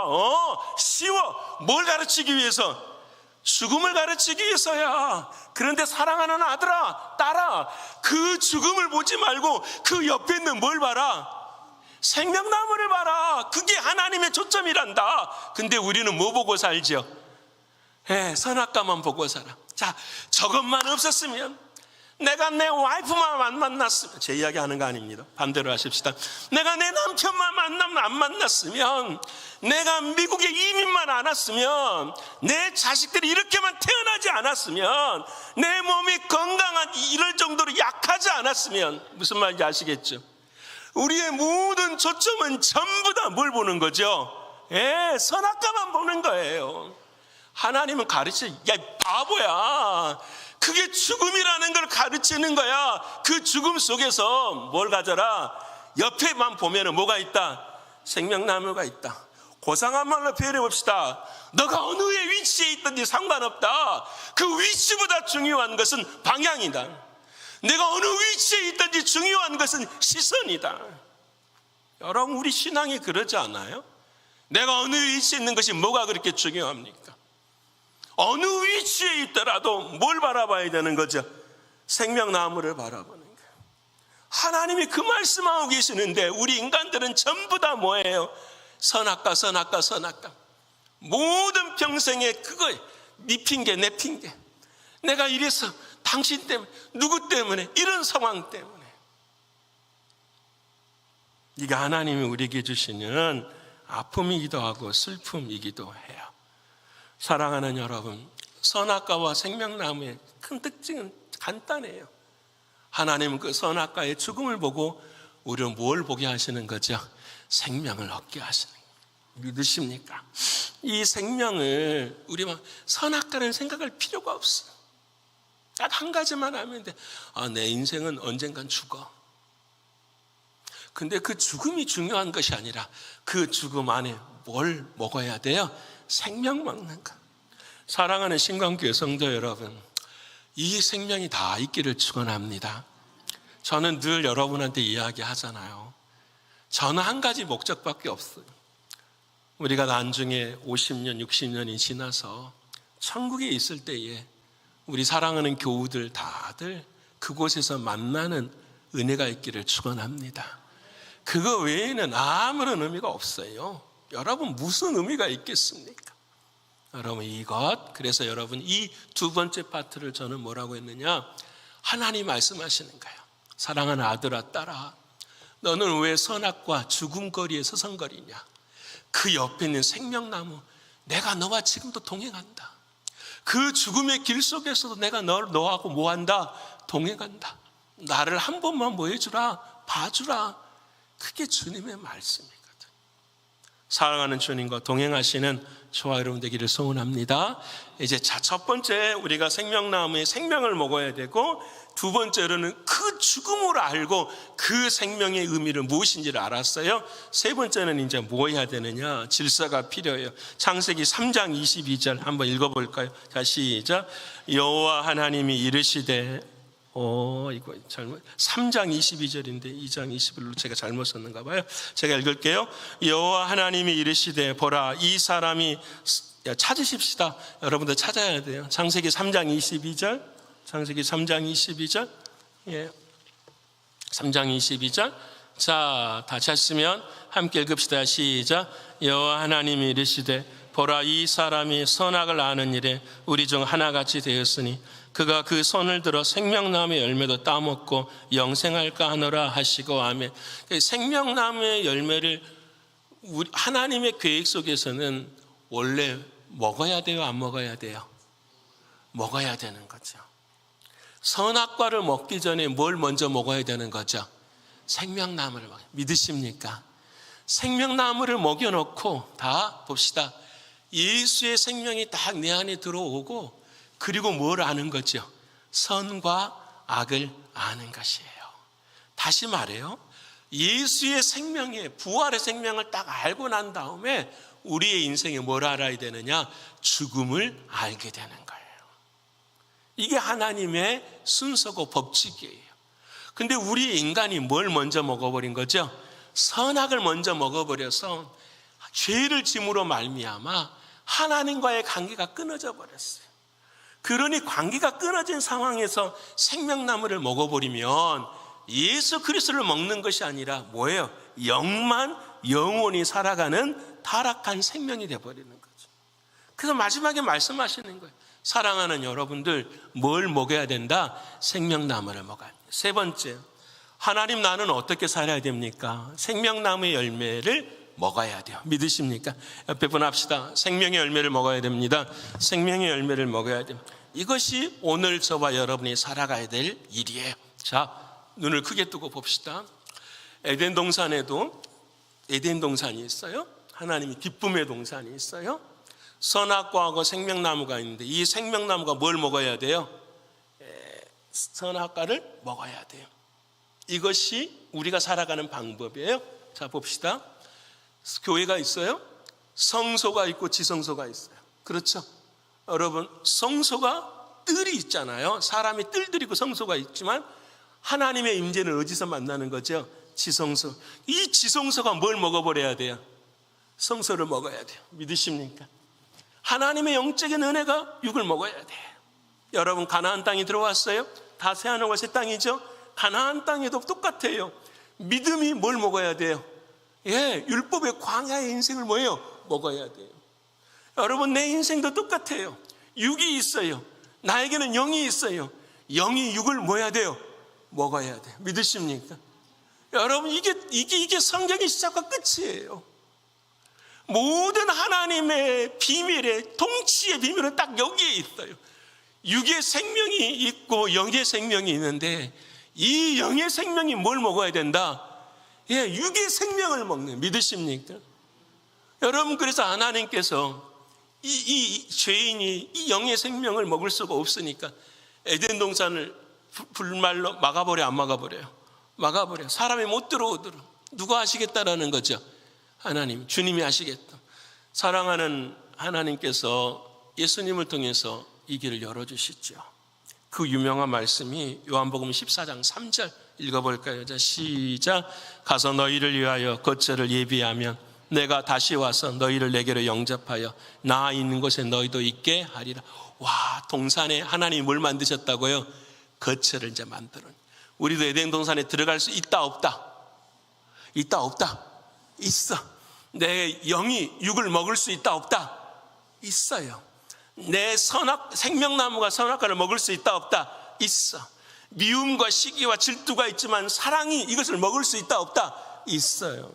쉬워. 뭘 가르치기 위해서? 죽음을 가르치기 위해서야. 그런데 사랑하는 아들아, 딸아, 그 죽음을 보지 말고 그 옆에 있는 뭘 봐라? 생명나무를 봐라. 그게 하나님의 초점이란다. 근데 우리는 뭐 보고 살죠? 선악과만 보고 살아. 자, 저것만 없었으면, 내가 내 와이프만 만났으면, 제 이야기 하는 거 아닙니다. 반대로 하십시다. 내가 내 남편만 안 만났으면, 내가 미국에 이민만 안 왔으면, 내 자식들이 이렇게만 태어나지 않았으면, 내 몸이 건강한 이럴 정도로 약하지 않았으면, 무슨 말인지 아시겠죠? 우리의 모든 초점은 전부 다 뭘 보는 거죠? 선악과만 보는 거예요. 하나님은 가르쳐, 야 바보야, 그게 죽음이라는 걸 가르치는 거야. 그 죽음 속에서 뭘 가져라? 옆에만 보면 뭐가 있다? 생명나무가 있다. 고상한 말로 표현해 봅시다. 너가 어느 위치에 있든지 상관없다. 그 위치보다 중요한 것은 방향이다. 내가 어느 위치에 있든지 중요한 것은 시선이다. 여러분, 우리 신앙이 그러지 않아요? 내가 어느 위치에 있는 것이 뭐가 그렇게 중요합니까? 어느 위치에 있더라도 뭘 바라봐야 되는 거죠? 생명나무를 바라보는 거예요. 하나님이 그 말씀하고 계시는데 우리 인간들은 전부 다 뭐예요? 선악과. 모든 평생에 그거, 네 핑계 내 핑계, 내가 이래서 당신 때문에, 누구 때문에, 이런 상황 때문에. 이게 하나님이 우리에게 주시는 아픔이기도 하고 슬픔이기도 해요. 사랑하는 여러분, 선악과와 생명나무의 큰 특징은 간단해요. 하나님은 그 선악과의 죽음을 보고 우리를 뭘 보게 하시는 거죠? 생명을 얻게 하시는 거예요. 믿으십니까? 이 생명을 우리만 선악과는 생각할 필요가 없어. 딱 한 가지만 하면 돼. 내 인생은 언젠간 죽어. 근데 그 죽음이 중요한 것이 아니라 그 죽음 안에 뭘 먹어야 돼요? 생명 먹는 것. 사랑하는 신광교회 성도 여러분, 이 생명이 다 있기를 축원합니다. 저는 늘 여러분한테 이야기하잖아요. 저는 한 가지 목적밖에 없어요. 우리가 나중에 50년, 60년이 지나서 천국에 있을 때에 우리 사랑하는 교우들 다들 그곳에서 만나는 은혜가 있기를 축원합니다. 그거 외에는 아무런 의미가 없어요. 여러분, 무슨 의미가 있겠습니까? 여러분, 그래서 여러분, 이 두 번째 파트를 저는 뭐라고 했느냐? 하나님 말씀하시는 거예요. 사랑하는 아들아, 딸아, 너는 왜 선악과 죽음거리에 서성거리냐? 그 옆에 있는 생명나무, 내가 너와 지금도 동행한다. 그 죽음의 길 속에서도 내가 너하고 뭐한다? 동행한다. 나를 한 번만 뭐 해주라? 봐주라. 그게 주님의 말씀이거든. 사랑하는 주님과 동행하시는 저와 여러분 되기를 소원합니다. 이제 첫 번째 우리가 생명나무의 생명을 먹어야 되고, 두 번째로는 그 죽음을 알고 그 생명의 의미를 무엇인지를 알았어요. 세 번째는 이제 뭐 해야 되느냐? 질서가 필요해요. 창세기 3장 22절 한번 읽어볼까요? 자, 시작. 여호와 하나님이 이르시되, 이거 잘못, 3장 22절인데 2장 21절로 제가 잘못 썼는가 봐요. 제가 읽을게요. 여호와 하나님이 이르시되, 보라, 이 사람이, 찾으십시다. 여러분들 찾아야 돼요. 창세기 3장 22절. 창세기 3장 22절. 예. 3장 22절. 자, 다 찾으면 함께 읽읍시다. 시작. 여호와 하나님이 이르시되, 보라, 이 사람이 선악을 아는 일에 우리 중 하나같이 되었으니 그가 그 손을 들어 생명나무의 열매도 따먹고 영생할까 하노라 하시고. 아멘. 생명나무의 열매를 하나님의 계획 속에서는 원래 먹어야 돼요, 안 먹어야 돼요? 먹어야 되는 거죠. 선악과를 먹기 전에 뭘 먼저 먹어야 되는 거죠? 생명나무를 먹어요. 믿으십니까? 생명나무를 먹여놓고, 다 봅시다. 예수의 생명이 딱 내 안에 들어오고, 그리고 뭘 아는 거죠? 선과 악을 아는 것이에요. 다시 말해요. 예수의 생명에, 부활의 생명을 딱 알고 난 다음에 우리의 인생에 뭘 알아야 되느냐? 죽음을 알게 되는 거예요. 이게 하나님의 순서고 법칙이에요. 근데 우리 인간이 뭘 먼저 먹어버린 거죠? 선악을 먼저 먹어버려서 죄를 짐으로 말미암아 하나님과의 관계가 끊어져 버렸어요. 그러니 관계가 끊어진 상황에서 생명나무를 먹어버리면 예수 그리스도를 먹는 것이 아니라 뭐예요? 영원히 살아가는 타락한 생명이 되어버리는 거죠. 그래서 마지막에 말씀하시는 거예요. 사랑하는 여러분들, 뭘 먹어야 된다? 생명나무를 먹어야 합니다. 세 번째, 하나님 나는 어떻게 살아야 됩니까? 생명나무의 열매를 먹어야 돼요. 믿으십니까? 옆에 분 합시다. 생명의 열매를 먹어야 됩니다. 생명의 열매를 먹어야 돼요. 이것이 오늘 저와 여러분이 살아가야 될 일이에요. 자, 눈을 크게 뜨고 봅시다. 에덴 동산에도 에덴 동산이 있어요. 하나님이 기쁨의 동산이 있어요. 선악과하고 생명나무가 있는데, 이 생명나무가 뭘 먹어야 돼요? 선악과를 먹어야 돼요. 이것이 우리가 살아가는 방법이에요. 자, 봅시다. 교회가 있어요. 성소가 있고 지성소가 있어요. 그렇죠? 여러분, 성소가 뜰이 있잖아요. 사람이 뜰들이고 성소가 있지만 하나님의 임재는 어디서 만나는 거죠? 지성소. 이 지성소가 뭘 먹어버려야 돼요? 성소를 먹어야 돼요. 믿으십니까? 하나님의 영적인 은혜가 육을 먹어야 돼요. 여러분, 가나안 땅이 들어왔어요? 다 새하늘과 새 땅이죠? 가나안 땅에도 똑같아요. 믿음이 뭘 먹어야 돼요? 율법의 광야의 인생을 뭐예요? 먹어야 돼요. 여러분, 내 인생도 똑같아요. 육이 있어요. 나에게는 영이 있어요. 영이 육을 뭐 해야 돼요? 먹어야 돼요. 믿으십니까? 여러분, 이게 성경의 시작과 끝이에요. 모든 하나님의 비밀의 통치의 비밀은 딱 여기에 있어요. 육의 생명이 있고 영의 생명이 있는데, 이 영의 생명이 뭘 먹어야 된다? 육의 생명을 먹는, 믿으십니까? 여러분, 그래서 하나님께서 이 죄인이 이 영의 생명을 먹을 수가 없으니까 에덴 동산을 불말로 막아버려, 안 막아버려요? 막아버려. 사람이 못 들어오도록. 누가 하시겠다라는 거죠? 하나님, 주님이 하시겠다. 사랑하는 하나님께서 예수님을 통해서 이 길을 열어주시죠. 그 유명한 말씀이 요한복음 14장 3절 읽어볼까요? 자, 시작. 가서 너희를 위하여 거처를 예비하면 내가 다시 와서 너희를 내게로 영접하여 나 있는 곳에 너희도 있게 하리라. 와, 동산에 하나님이 뭘 만드셨다고요? 거처를 이제 만들어. 우리도 에덴 동산에 들어갈 수 있다 없다? 있다 없다? 있어. 내 영이 육을 먹을 수 있다 없다? 있어요. 내 생명나무가 선악과를 먹을 수 있다 없다? 있어. 미움과 시기와 질투가 있지만 사랑이 이것을 먹을 수 있다 없다? 있어요.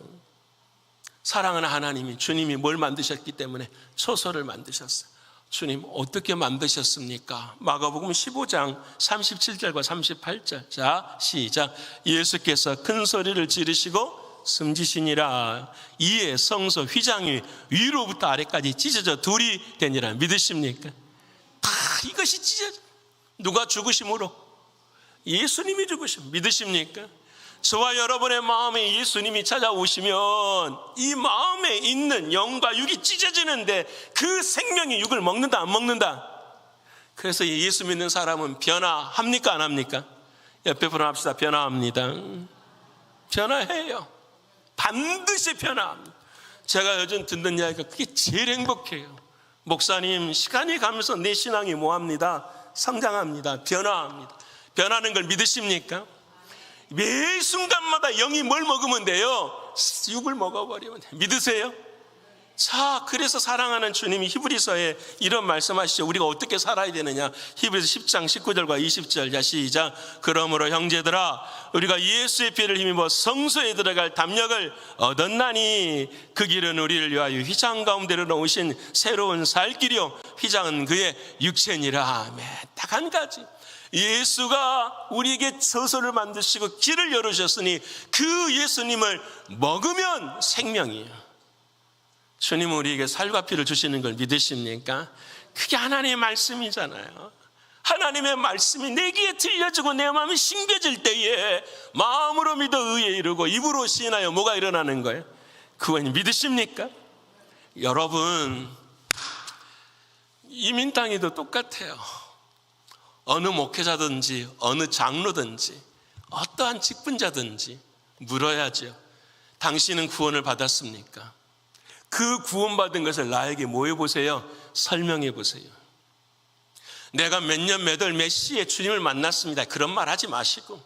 사랑하는 하나님이, 주님이 뭘 만드셨기 때문에 초소를 만드셨어요. 주님, 어떻게 만드셨습니까? 마가복음 15장 37절과 38절. 자, 시작. 예수께서 큰 소리를 지르시고 숨지시니라. 이에 성소 휘장이 위로부터 아래까지 찢어져 둘이 되니라. 믿으십니까? 다 이것이 찢어져. 누가 죽으심으로? 예수님이 죽으심. 믿으십니까? 저와 여러분의 마음에 예수님이 찾아오시면 이 마음에 있는 영과 육이 찢어지는데 그 생명이 육을 먹는다 안 먹는다? 그래서 예수 믿는 사람은 변화합니까 안 합니까? 옆에 분을 합시다. 변화합니다. 변화해요. 반드시 변화합니다. 제가 요즘 듣는 이야기가 그게 제일 행복해요. 목사님, 시간이 가면서 내 신앙이 뭐합니다? 성장합니다. 변화합니다. 변하는 걸 믿으십니까? 매 순간마다 영이 뭘 먹으면 돼요? 육을 먹어버리면 돼요. 믿으세요? 자, 그래서 사랑하는 주님이 히브리서에 이런 말씀하시죠. 우리가 어떻게 살아야 되느냐? 히브리서 10장 19절과 20절. 자, 시작. 그러므로 형제들아, 우리가 예수의 피를 힘입어 성소에 들어갈 담력을 얻었나니 그 길은 우리를 위하여 휘장 가운데로 놓으신 새로운 살 길이요 휘장은 그의 육체니라. 아멘. 딱 한 가지. 예수가 우리에게 저소를 만드시고 길을 열어주셨으니 그 예수님을 먹으면 생명이에요. 주님은 우리에게 살과 피를 주시는 걸 믿으십니까? 그게 하나님의 말씀이잖아요. 하나님의 말씀이 내 귀에 들려지고 내 마음이 신겨질 때에 마음으로 믿어 의에 이르고 입으로 시인하여 뭐가 일어나는 거예요? 그건 믿으십니까? 여러분, 이민 땅에도 똑같아요. 어느 목회자든지 어느 장로든지 어떠한 직분자든지 물어야죠. 당신은 구원을 받았습니까? 그 구원받은 것을 나에게 뭐 해보세요? 설명해 보세요. 내가 몇 년 몇 월 몇 시에 주님을 만났습니다. 그런 말 하지 마시고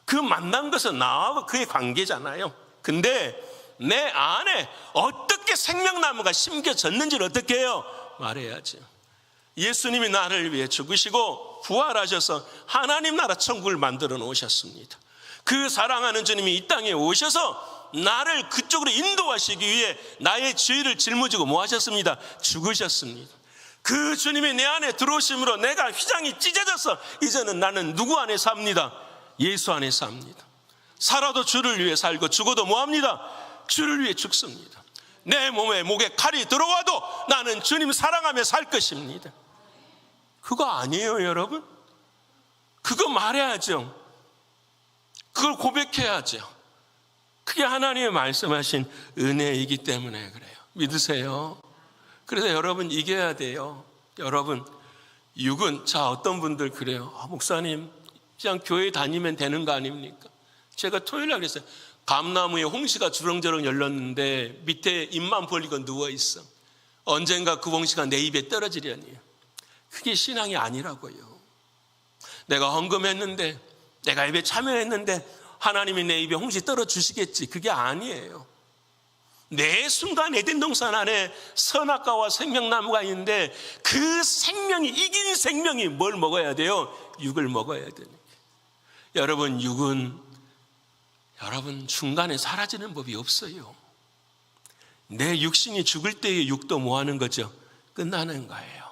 그 만난 것은 나와 그의 관계잖아요. 근데 내 안에 어떻게 생명나무가 심겨졌는지를 어떻게 해요? 말해야죠. 예수님이 나를 위해 죽으시고 부활하셔서 하나님 나라 천국을 만들어 놓으셨습니다. 그 사랑하는 주님이 이 땅에 오셔서 나를 그쪽으로 인도하시기 위해 나의 죄를 짊어지고 뭐 하셨습니다? 죽으셨습니다. 그 주님이 내 안에 들어오심으로 내가 휘장이 찢어져서 이제는 나는 누구 안에 삽니다? 예수 안에 삽니다. 살아도 주를 위해 살고 죽어도 뭐 합니다? 주를 위해 죽습니다. 내 몸에 목에 칼이 들어와도 나는 주님 사랑하며 살 것입니다. 그거 아니에요, 여러분? 그거 말해야죠. 그걸 고백해야죠. 그게 하나님의 말씀하신 은혜이기 때문에 그래요. 믿으세요? 그래서 여러분 이겨야 돼요. 여러분, 육은, 자, 어떤 분들 그래요. 목사님, 그냥 교회 다니면 되는 거 아닙니까? 제가 토요일날 그랬어요. 감나무에 홍시가 주렁주렁 열렸는데 밑에 입만 벌리고 누워있어. 언젠가 그 홍시가 내 입에 떨어지려니. 그게 신앙이 아니라고요. 내가 헌금했는데, 내가 입에 참여했는데 하나님이 내 입에 홍시 떨어주시겠지. 그게 아니에요. 내 순간 에덴 동산 안에 선악과와 생명나무가 있는데 그 생명이, 이긴 생명이 뭘 먹어야 돼요? 육을 먹어야 되니까. 여러분, 육은 여러분 중간에 사라지는 법이 없어요. 내 육신이 죽을 때의 육도 뭐 하는 거죠? 끝나는 거예요.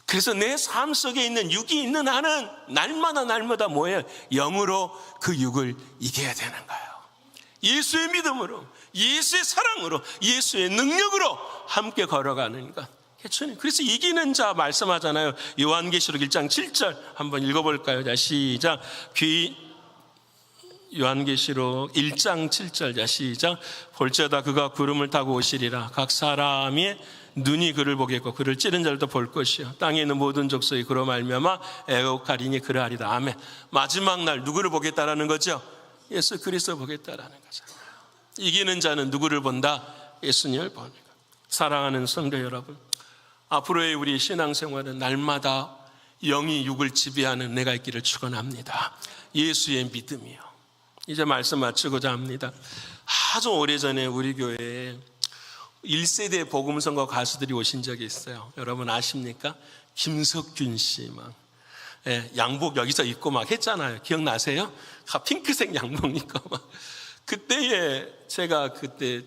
그래서 내 삶 속에 있는 육이 있는 한은 날마다 뭐예요? 영으로 그 육을 이겨야 되는 거예요. 예수의 믿음으로, 예수의 사랑으로, 예수의 능력으로 함께 걸어가는 것. 그래서 이기는 자 말씀하잖아요. 요한계시록 1장 7절 한번 읽어볼까요? 자, 시작. 요한계시록 1장 7절. 자, 시작. 볼지어다 그가 구름을 타고 오시리라. 각 사람의 눈이 그를 보겠고 그를 찌른 자들도 볼 것이요 땅에 있는 모든 족속이 그로 말미암아 애곡하리니 그러하리다. 아멘. 마지막 날 누구를 보겠다라는 거죠? 예수 그리스도 보겠다라는 거잖아요. 이기는 자는 누구를 본다? 예수님을 보는 것. 사랑하는 성도 여러분, 앞으로의 우리 신앙생활은 날마다 영이 육을 지배하는 내가 있기를 축원합니다. 예수의 믿음이요. 이제 말씀 마치고자 합니다. 아주 오래전에 우리 교회에 1세대 복음성가 가수들이 오신 적이 있어요. 여러분 아십니까? 김석균 씨 막 양복 여기서 입고 막 했잖아요. 기억나세요? 핑크색 양복 입고 막. 그때에 제가 그때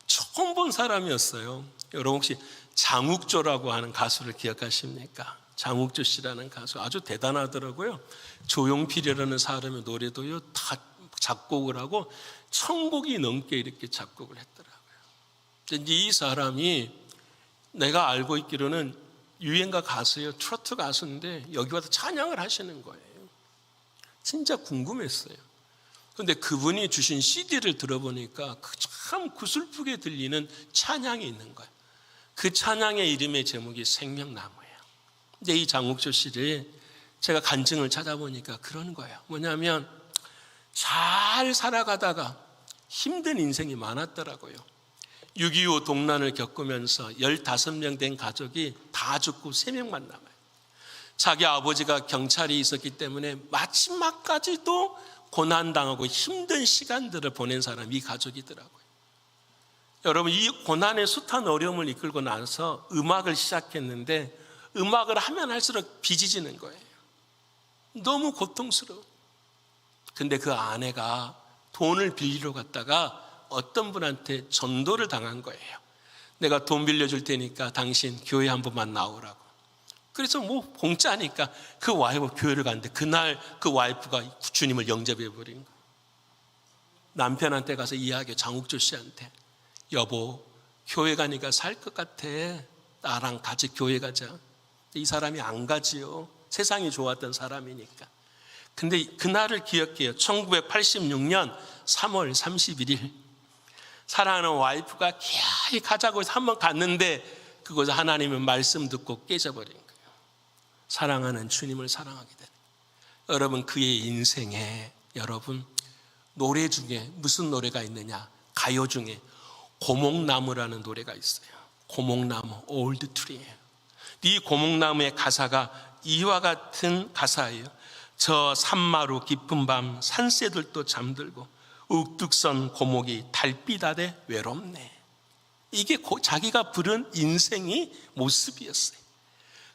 처음 본 사람이었어요. 여러분 혹시 장욱조라고 하는 가수를 기억하십니까? 장욱조 씨라는 가수 아주 대단하더라고요. 조용필이라는 사람의 노래도요 다 작곡을 하고 1000곡이 넘게 이렇게 작곡을 했더라고요. 이제 이 사람이 내가 알고 있기로는 유행가 가수예요. 트로트 가수인데 여기 와서 찬양을 하시는 거예요. 진짜 궁금했어요. 그런데 그분이 주신 CD를 들어보니까 참 구슬프게 들리는 찬양이 있는 거예요. 그 찬양의 이름의 제목이 생명나무예요. 근데 이 장욱조 씨를 제가 간증을 찾아보니까 그런 거예요. 뭐냐면 잘 살아가다가 힘든 인생이 많았더라고요. 6.25 동란을 겪으면서 15명 된 가족이 다 죽고 3명만 남아요. 자기 아버지가 경찰이 있었기 때문에 마지막까지도 고난당하고 힘든 시간들을 보낸 사람이 이 가족이더라고요. 여러분, 이 고난의 숱한 어려움을 이끌고 나서 음악을 시작했는데 음악을 하면 할수록 빚어지는 거예요. 너무 고통스러워. 근데 그 아내가 돈을 빌리러 갔다가 어떤 분한테 전도를 당한 거예요. 내가 돈 빌려줄 테니까 당신 교회 한 번만 나오라고. 그래서 뭐 공짜니까 그 와이프 교회를 갔는데 그날 그 와이프가 주님을 영접해 버린 거예요. 남편한테 가서 이야기해. 장욱조 씨한테. 여보, 교회 가니까 살 것 같아. 나랑 같이 교회 가자. 이 사람이 안 가지요. 세상이 좋았던 사람이니까. 근데 그날을 기억해요. 1986년 3월 31일 사랑하는 와이프가 기어이 가자고 해서 한번 갔는데 그곳에 하나님의 말씀 듣고 깨져버린 거예요. 사랑하는 주님을 사랑하게 되는 거예요. 여러분, 그의 인생에 여러분 노래 중에 무슨 노래가 있느냐? 가요 중에 고목나무라는 노래가 있어요. 고목나무, 올드 트리예요. 이 고목나무의 가사가 이와 같은 가사예요. 저 산마루 깊은 밤 산새들도 잠들고 욱뚝선 고목이 달빛 아래 외롭네. 이게 자기가 부른 인생의 모습이었어요.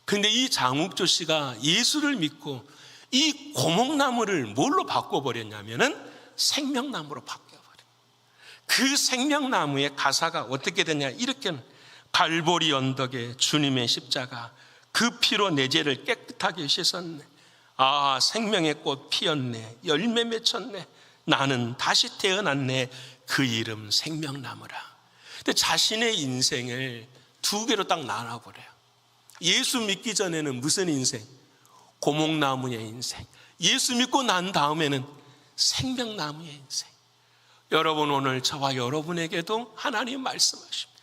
근데 이 장욱조 씨가 예수를 믿고 이 고목나무를 뭘로 바꿔버렸냐면은 생명나무로 바뀌어버려요. 그 생명나무의 가사가 어떻게 되냐? 이렇게 갈보리 언덕에 주님의 십자가 그 피로 내 죄를 깨끗하게 씻었네. 아, 생명의 꽃 피었네. 열매 맺혔네. 나는 다시 태어났네. 그 이름 생명나무라. 근데 자신의 인생을 두 개로 딱 나눠버려요. 예수 믿기 전에는 무슨 인생? 고목나무의 인생. 예수 믿고 난 다음에는 생명나무의 인생. 여러분, 오늘 저와 여러분에게도 하나님 말씀하십니다.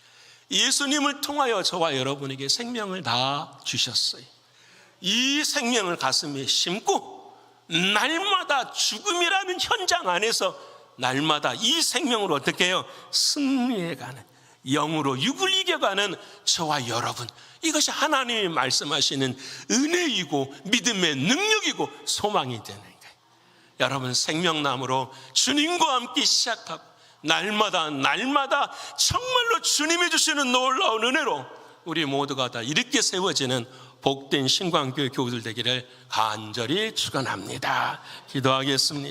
예수님을 통하여 저와 여러분에게 생명을 다 주셨어요. 이 생명을 가슴에 심고 날마다 죽음이라는 현장 안에서 날마다 이 생명으로 어떻게 해요? 승리해가는, 영으로 육을 이겨가는 저와 여러분, 이것이 하나님이 말씀하시는 은혜이고 믿음의 능력이고 소망이 되는 거예요. 여러분, 생명나무로 주님과 함께 시작하고 날마다 정말로 주님이 주시는 놀라운 은혜로 우리 모두가 다 이렇게 세워지는 복된 신광교회 교우들 되기를 간절히 축원합니다. 기도하겠습니다.